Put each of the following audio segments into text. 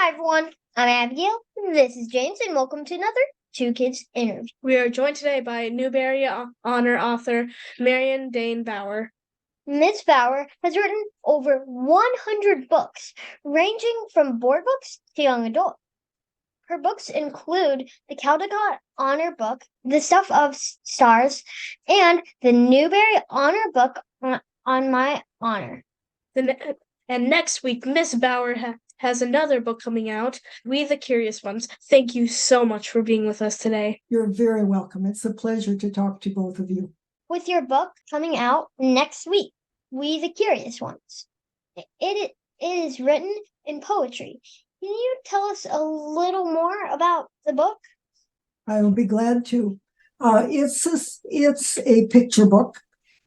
Hi everyone, I'm Abigail, this is James, and welcome to another Two Kids interview. We are joined today by Newbery honor author Marion Dane Bauer. Miss Bauer has written over 100 books, ranging from board books to young adult. Her books include the Caldecott Honor Book, The Stuff of Stars, and the Newbery Honor Book on My Honor. And next week, Miss Bauer has another book coming out, We the Curious Ones. Thank you so much for being with us today. You're very welcome. It's a pleasure to talk to both of you. With your book coming out next week, We the Curious Ones. It is written in poetry. Can you tell us a little more about the book? I will be glad to. It's a picture book,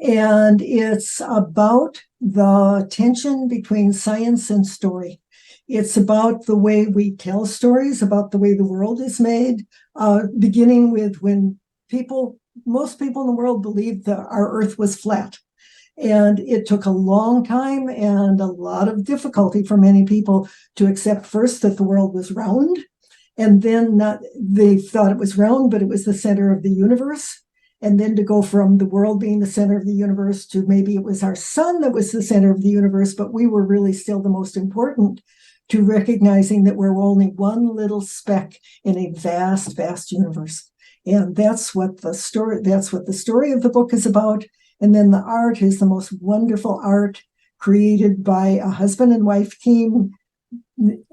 and it's about the tension between science and story. It's about the way we tell stories, about the way the world is made, beginning with when most people in the world believed that our Earth was flat. And it took a long time and a lot of difficulty for many people to accept first that the world was round, and then they thought it was round, but it was the center of the universe. And then to go from the world being the center of the universe to maybe it was our sun that was the center of the universe, but we were really still the most important, to recognizing that we're only one little speck in a vast, vast universe. And that's what the story of the book is about. And then the art is the most wonderful art created by a husband and wife team, in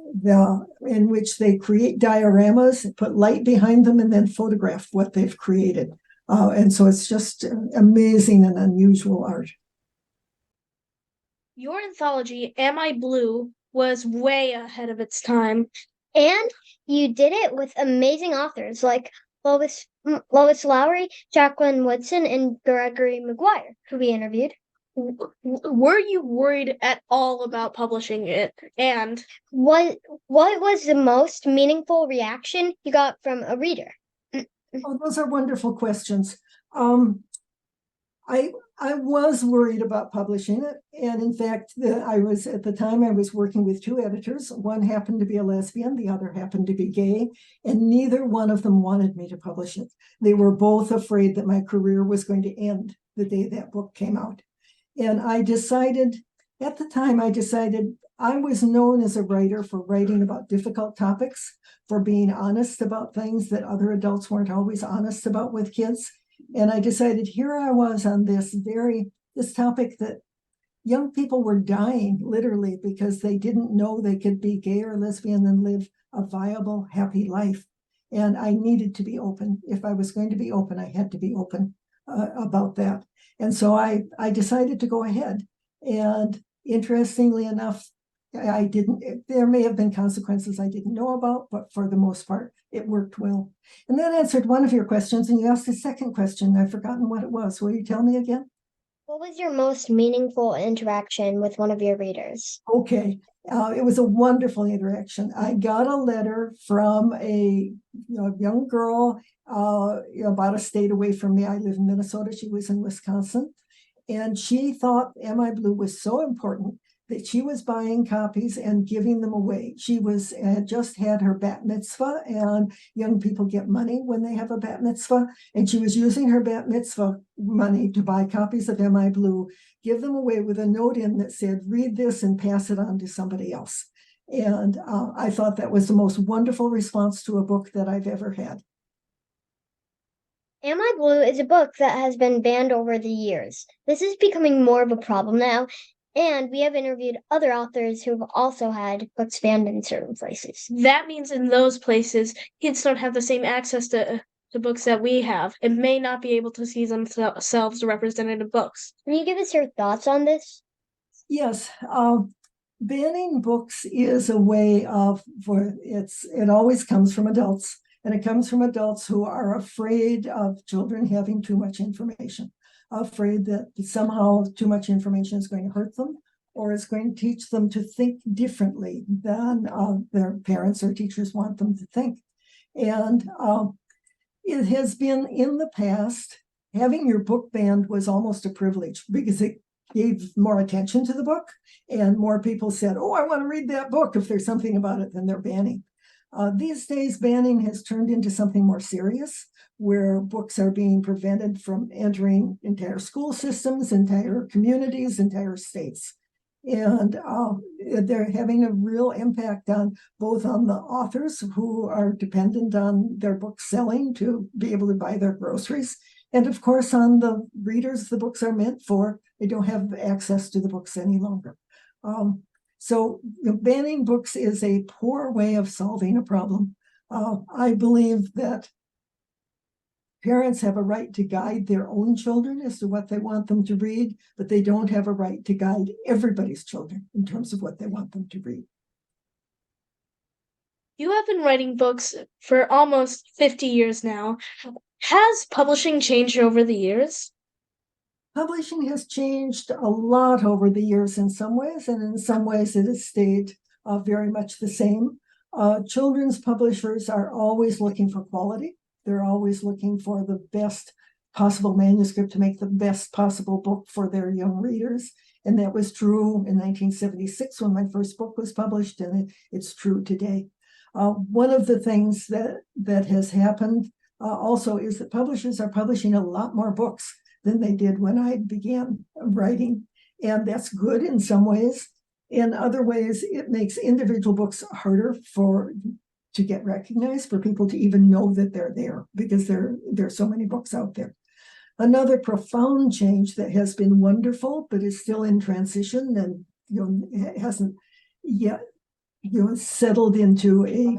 which they create dioramas, put light behind them, and then photograph what they've created. And so it's just amazing and unusual art. Your anthology, Am I Blue, was way ahead of its time. And you did it with amazing authors like Lois Lowry, Jacqueline Woodson, and Gregory Maguire, who we interviewed. Were you worried at all about publishing it? And what was the most meaningful reaction you got from a reader? Oh, those are wonderful questions. I was worried about publishing it, and in fact, I was working with two editors. One happened to be a lesbian, the other happened to be gay, and neither one of them wanted me to publish it. They were both afraid that my career was going to end the day that book came out. And at the time, I was known as a writer for writing about difficult topics, for being honest about things that other adults weren't always honest about with kids. And I decided here I was on this topic that young people were dying literally because they didn't know they could be gay or lesbian and live a viable, happy life. And I needed to be open. If I was going to be open, I had to be open about that. And so I decided to go ahead. And interestingly enough, there may have been consequences I didn't know about, but for the most part, it worked well. And that answered one of your questions, and you asked a second question. I've forgotten what it was. Will you tell me again? What was your most meaningful interaction with one of your readers? Okay. It was a wonderful interaction. I got a letter from a young girl about a state away from me. I live in Minnesota. She was in Wisconsin. And she thought Am I Blue was so important that she was buying copies and giving them away. She had just had her bat mitzvah, and young people get money when they have a bat mitzvah. And she was using her bat mitzvah money to buy copies of Am I Blue, give them away with a note in that said, read this and pass it on to somebody else. And I thought that was the most wonderful response to a book that I've ever had. Am I Blue is a book that has been banned over the years. This is becoming more of a problem now, and we have interviewed other authors who have also had books banned in certain places. That means in those places, kids don't have the same access to books that we have and may not be able to see themselves represented in books. Can you give us your thoughts on this? Yes. Banning books is a way it always comes from adults, and it comes from adults who are afraid of children having too much information, afraid that somehow too much information is going to hurt them or is going to teach them to think differently than their parents or teachers want them to think. And it has been in the past, having your book banned was almost a privilege because it gave more attention to the book, and more people said, oh, I want to read that book if there's something about it, then they're banning. These days, banning has turned into something more serious, where books are being prevented from entering entire school systems, entire communities, entire states. And they're having a real impact on both on the authors who are dependent on their books selling to be able to buy their groceries, and of course on the readers the books are meant for. They don't have access to the books any longer. So banning books is a poor way of solving a problem. I believe that parents have a right to guide their own children as to what they want them to read, but they don't have a right to guide everybody's children in terms of what they want them to read. You have been writing books for almost 50 years now. Has publishing changed over the years? Publishing has changed a lot over the years in some ways, and in some ways it has stayed very much the same. Children's publishers are always looking for quality. They're always looking for the best possible manuscript to make the best possible book for their young readers. And that was true in 1976 when my first book was published, and it's true today. One of the things that has happened also is that publishers are publishing a lot more books than they did when I began writing. And that's good in some ways. In other ways, it makes individual books harder to get recognized, for people to even know that they're there, because there are so many books out there. Another profound change that has been wonderful, but is still in transition and it hasn't yet settled into a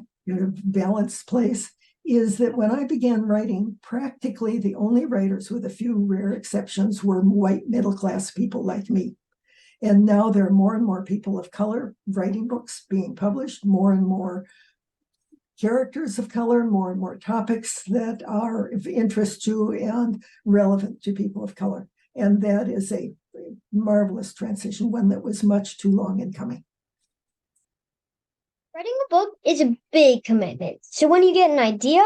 balanced place, is that when I began writing, practically the only writers, with a few rare exceptions, were white middle-class people like me. And now there are more and more people of color writing books being published, more and more characters of color, more and more topics that are of interest to and relevant to people of color. And that is a marvelous transition, one that was much too long in coming. Writing a book is a big commitment. So when you get an idea,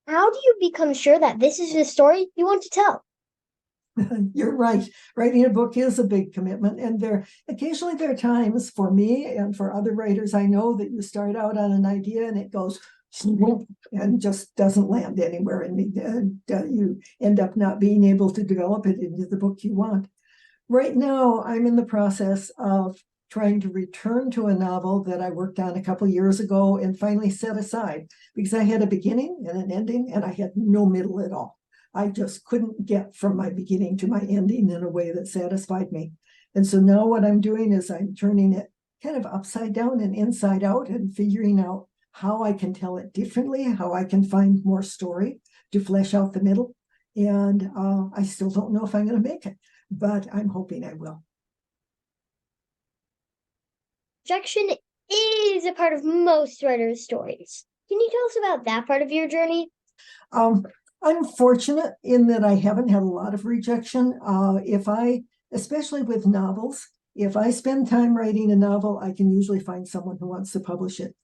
how do you become sure that this is the story you want to tell? You're right. Writing a book is a big commitment. And occasionally there are times for me and for other writers I know that you start out on an idea and it goes and just doesn't land anywhere. And you end up not being able to develop it into the book you want. Right now, I'm in the process of trying to return to a novel that I worked on a couple years ago and finally set aside, because I had a beginning and an ending and I had no middle at all. I just couldn't get from my beginning to my ending in a way that satisfied me. And so now what I'm doing is I'm turning it kind of upside down and inside out and figuring out how I can tell it differently, how I can find more story to flesh out the middle. And I still don't know if I'm going to make it, but I'm hoping I will. Rejection is a part of most writers' stories. Can you tell us about that part of your journey? I'm fortunate in that I haven't had a lot of rejection. Especially with novels, if I spend time writing a novel, I can usually find someone who wants to publish it.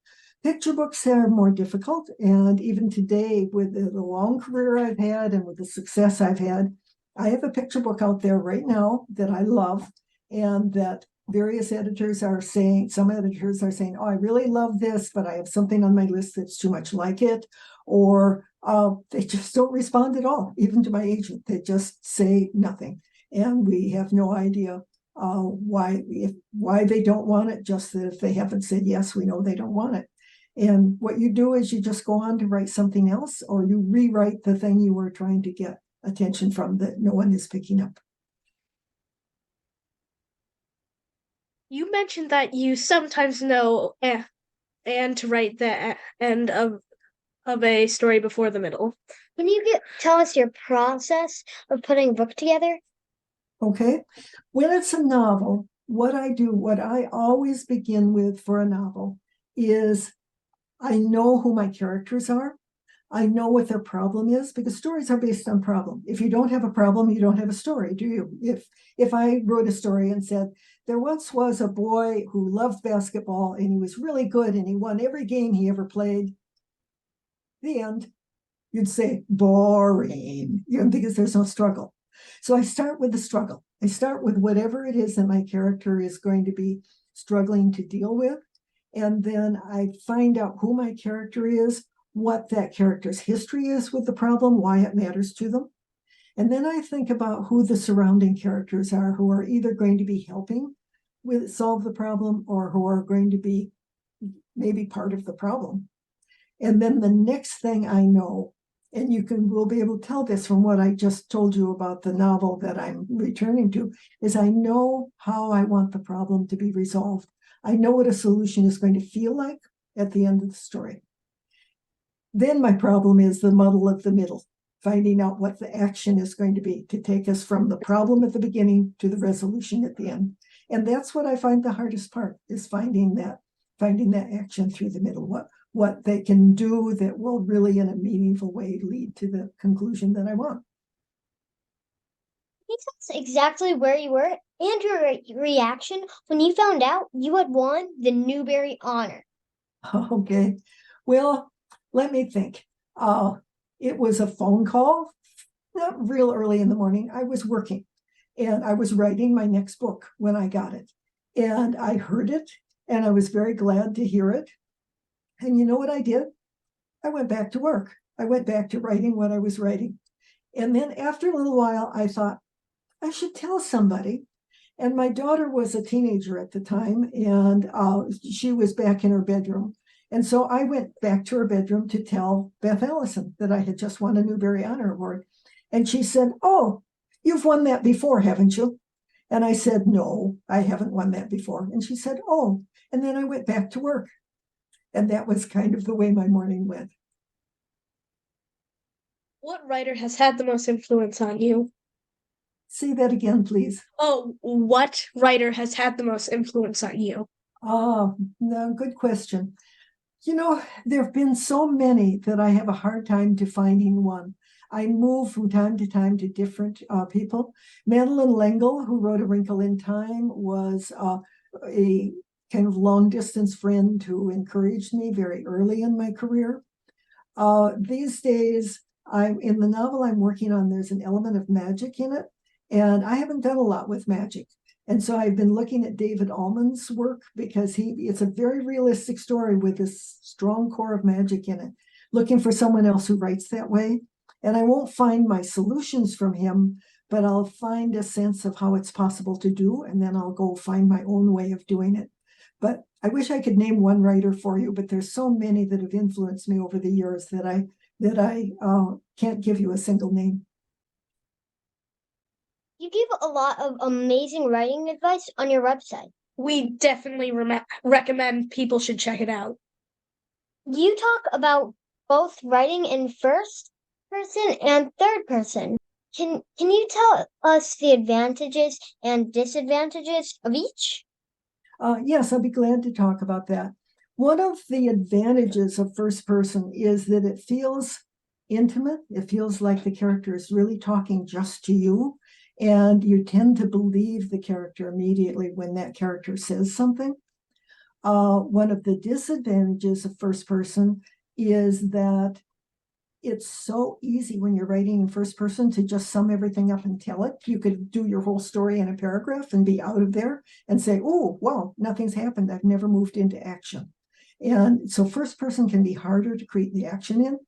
Picture books are more difficult. And even today, with the long career I've had and with the success I've had, I have a picture book out there right now that I love, and that various editors are saying, some editors are saying, oh, I really love this, but I have something on my list that's too much like it. Or they just don't respond at all, even to my agent. They just say nothing. And we have no idea why they don't want it, just that if they haven't said yes, we know they don't want it. And what you do is you just go on to write something else, or you rewrite the thing you were trying to get attention from that no one is picking up. You mentioned that you sometimes know and to write the end of a story before the middle. Can you tell us your process of putting a book together? Okay. When it's a novel, what I always begin with for a novel is I know who my characters are. I know what their problem is, because stories are based on problem. If you don't have a problem, you don't have a story, do you? If I wrote a story and said, there once was a boy who loved basketball and he was really good and he won every game he ever played, the end, you'd say boring, because there's no struggle. So I start with the struggle. I start with whatever it is that my character is going to be struggling to deal with. And then I find out who my character is, what that character's history is with the problem, why it matters to them. And then I think about who the surrounding characters are, who are either going to be helping with solve the problem or who are going to be maybe part of the problem. And then the next thing I know, and we'll be able to tell this from what I just told you about the novel that I'm returning to, is I know how I want the problem to be resolved. I know what a solution is going to feel like at the end of the story. Then my problem is the muddle of the middle, finding out what the action is going to be to take us from the problem at the beginning to the resolution at the end. And that's what I find the hardest part, is finding that action through the middle, what they can do that will really in a meaningful way lead to the conclusion that I want. Can you tell us exactly where you were and your reaction when you found out you had won the Newbery honor? Okay, well, let me think. It was a phone call, not real early in the morning. I was working and I was writing my next book when I got it. And I heard it and I was very glad to hear it. And you know what I did? I went back to work. I went back to writing what I was writing. And then after a little while, I thought, I should tell somebody. And my daughter was a teenager at the time, and she was back in her bedroom. And so I went back to her bedroom to tell Beth Allison that I had just won a Newbery Honor Award. And she said, "Oh, you've won that before, haven't you?" And I said, "No, I haven't won that before." And she said, "Oh." And then I went back to work. And that was kind of the way my morning went. What writer has had the most influence on you? Say that again, please. Oh, what writer has had the most influence on you? Oh, no, good question. You know, there have been so many that I have a hard time defining one. I move from time to time to different people. Madeleine L'Engle, who wrote A Wrinkle in Time, was a kind of long distance friend who encouraged me very early in my career. These days, in the novel I'm working on, there's an element of magic in it, and I haven't done a lot with magic. And so I've been looking at David Allman's work because it's a very realistic story with this strong core of magic in it, looking for someone else who writes that way. And I won't find my solutions from him, but I'll find a sense of how it's possible to do, and then I'll go find my own way of doing it. But I wish I could name one writer for you, but there's so many that have influenced me over the years that I can't give you a single name. You give a lot of amazing writing advice on your website. We definitely recommend people should check it out. You talk about both writing in first person and third person. Can you tell us the advantages and disadvantages of each? Yes, I'd be glad to talk about that. One of the advantages of first person is that it feels intimate. It feels like the character is really talking just to you, and you tend to believe the character immediately when that character says something. One of the disadvantages of first person is that it's so easy when you're writing in first person to just sum everything up and tell it. You could do your whole story in a paragraph and be out of there and say, "Oh, well, nothing's happened. I've never moved into action." And so first person can be harder to create the action in.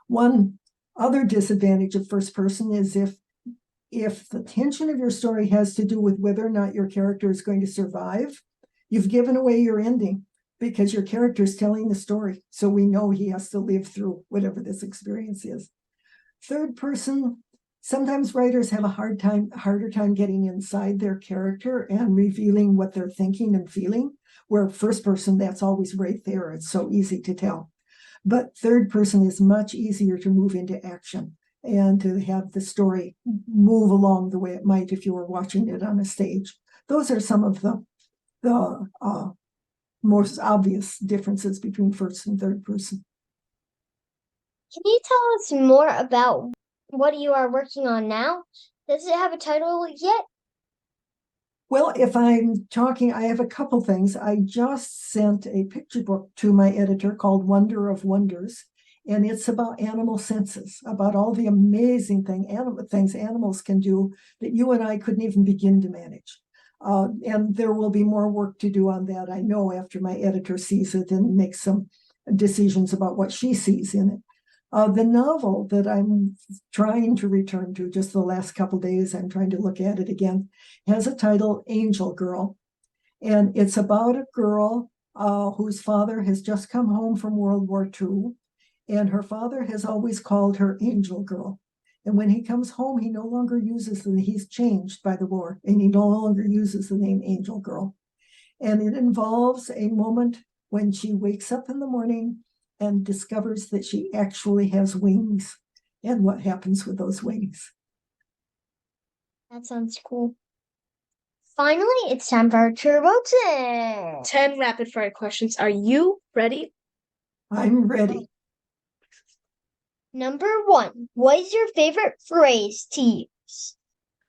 One other disadvantage of first person is if the tension of your story has to do with whether or not your character is going to survive, you've given away your ending, because your character is telling the story. So we know he has to live through whatever this experience is. Third person, sometimes writers have a harder time getting inside their character and revealing what they're thinking and feeling, where first person, that's always right there. It's so easy to tell. But third person is much easier to move into action and to have the story move along the way it might if you were watching it on a stage. Those are some of the most obvious differences between first and third person. Can you tell us more about what you are working on now? Does it have a title yet? Well, if I'm talking, I have a couple things. I just sent a picture book to my editor called Wonder of Wonders. And it's about animal senses, about all the amazing things animals can do that you and I couldn't even begin to manage. And there will be more work to do on that, I know, after my editor sees it and makes some decisions about what she sees in it. The novel that I'm trying to return to just the last couple days, I'm trying to look at it again, has a title, Angel Girl. And it's about a girl whose father has just come home from World War II. And her father has always called her Angel Girl. And when he comes home, he no longer uses he's changed by the war, and he no longer uses the name Angel Girl. And it involves a moment when she wakes up in the morning and discovers that she actually has wings, and what happens with those wings. That sounds cool. Finally, it's time for our Turbo 10. 10 rapid fire questions. Are you ready? I'm ready. Number 1, what is your favorite phrase to use?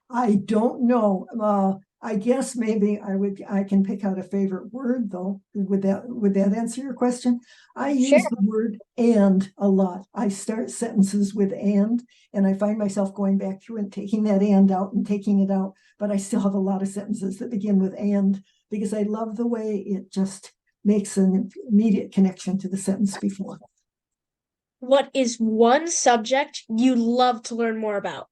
I don't know. I guess maybe I can pick out a favorite word though. Would that answer your question? I use the word and a lot. I start sentences with and I find myself going back through and taking that and out and taking it out, but I still have a lot of sentences that begin with and because I love the way it just makes an immediate connection to the sentence before. What is one subject you love to learn more about?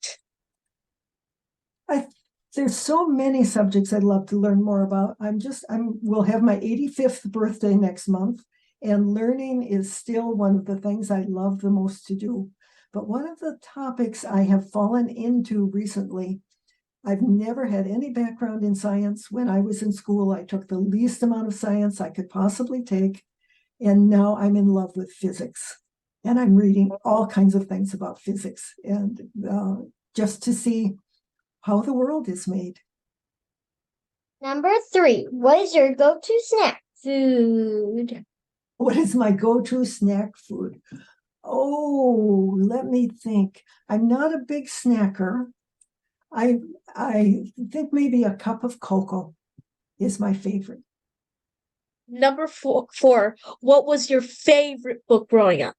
There's so many subjects I'd love to learn more about. We'll have my 85th birthday next month, and learning is still one of the things I love the most to do. But one of the topics I have fallen into recently, I've never had any background in science. When I was in school, I took the least amount of science I could possibly take, and now I'm in love with physics. And I'm reading all kinds of things about physics, and just to see how the world is made. Number 3, what is your go-to snack food? What is my go-to snack food? Oh, let me think. I'm not a big snacker. I think maybe a cup of cocoa is my favorite. Number 4, what was your favorite book growing up?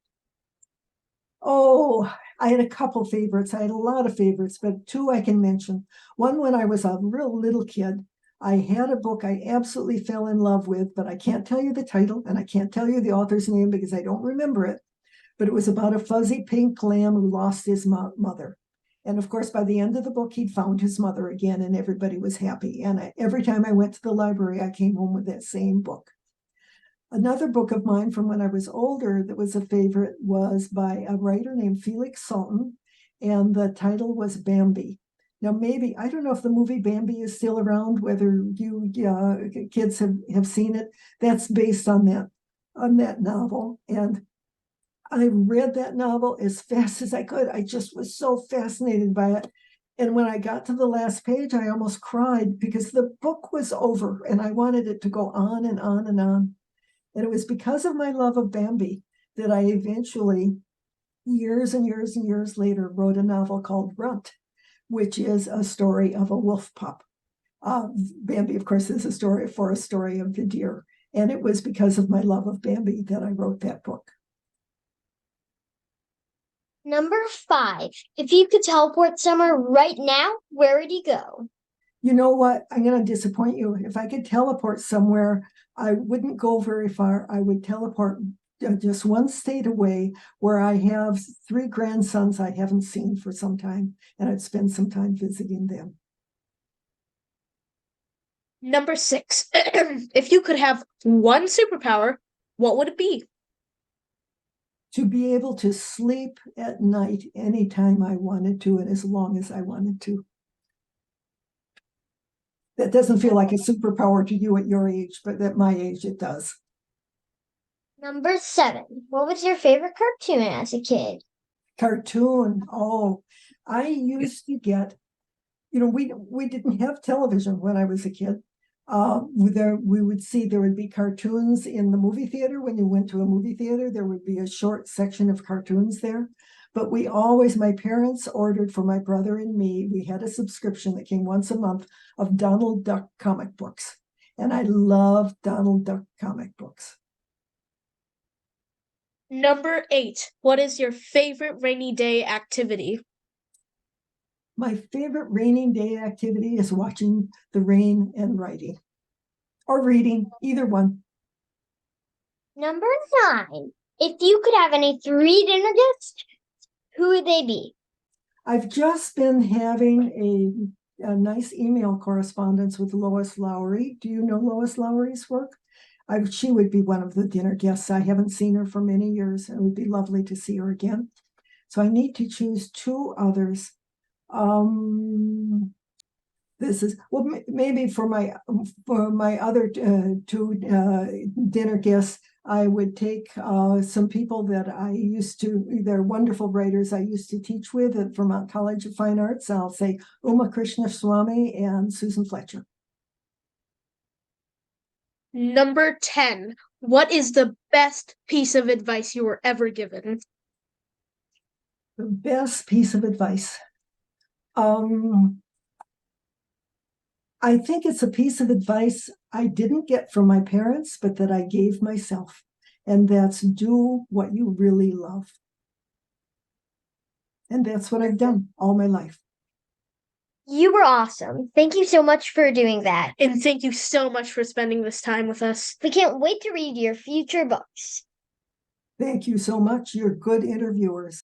Oh, I had a couple favorites. I had a lot of favorites, but 2 I can mention. One, when I was a real little kid, I had a book I absolutely fell in love with, but I can't tell you the title and I can't tell you the author's name because I don't remember it. But it was about a fuzzy pink lamb who lost his mother. And of course, by the end of the book, he'd found his mother again and everybody was happy. And every time I went to the library, I came home with that same book. Another book of mine from when I was older that was a favorite was by a writer named Felix Salten, and the title was Bambi. Now, maybe, I don't know if the movie Bambi is still around, whether you kids have seen it. That's based on that novel. And I read that novel as fast as I could. I just was so fascinated by it. And when I got to the last page, I almost cried because the book was over and I wanted it to go on and on and on. And it was because of my love of Bambi that I eventually, years and years and years later, wrote a novel called Runt, which is a story of a wolf pup. Bambi, of course, is a story of the deer. And it was because of my love of Bambi that I wrote that book. Number 5, if you could teleport somewhere right now, where would you go? You know what? I'm going to disappoint you. If I could teleport somewhere, I wouldn't go very far. I would teleport just one state away where I have 3 grandsons I haven't seen for some time, and I'd spend some time visiting them. Number 6, if you could have one superpower, what would it be? To be able to sleep at night anytime I wanted to and as long as I wanted to. That doesn't feel like a superpower to you at your age, but at my age it does. Number 7, what was your favorite cartoon as a kid? Cartoon. Oh, I used to get, we didn't have television when I was a kid. We would see there would be cartoons in the movie theater. When you went to a movie theater, there would be a short section of cartoons there. But my parents ordered for my brother and me, we had a subscription that came once a month of Donald Duck comic books. And I loved Donald Duck comic books. Number 8. What is your favorite rainy day activity? My favorite rainy day activity is watching the rain and writing. Or reading, either one. Number 9. If you could have any 3 dinner guests, who would they be? I've just been having a nice email correspondence with Lois Lowry. Do you know Lois Lowry's work? She would be one of the dinner guests. I haven't seen her for many years. It would be lovely to see her again. So I need to choose 2 others. This is, well, maybe for my other 2 dinner guests, I would take some people that they're wonderful writers I used to teach with at Vermont College of Fine Arts. I'll say Uma Krishnaswamy and Susan Fletcher. Number 10. What is the best piece of advice you were ever given? The best piece of advice. I think it's a piece of advice I didn't get from my parents, but that I gave myself. And that's do what you really love. And that's what I've done all my life. You were awesome. Thank you so much for doing that. And thank you so much for spending this time with us. We can't wait to read your future books. Thank you so much. You're good interviewers.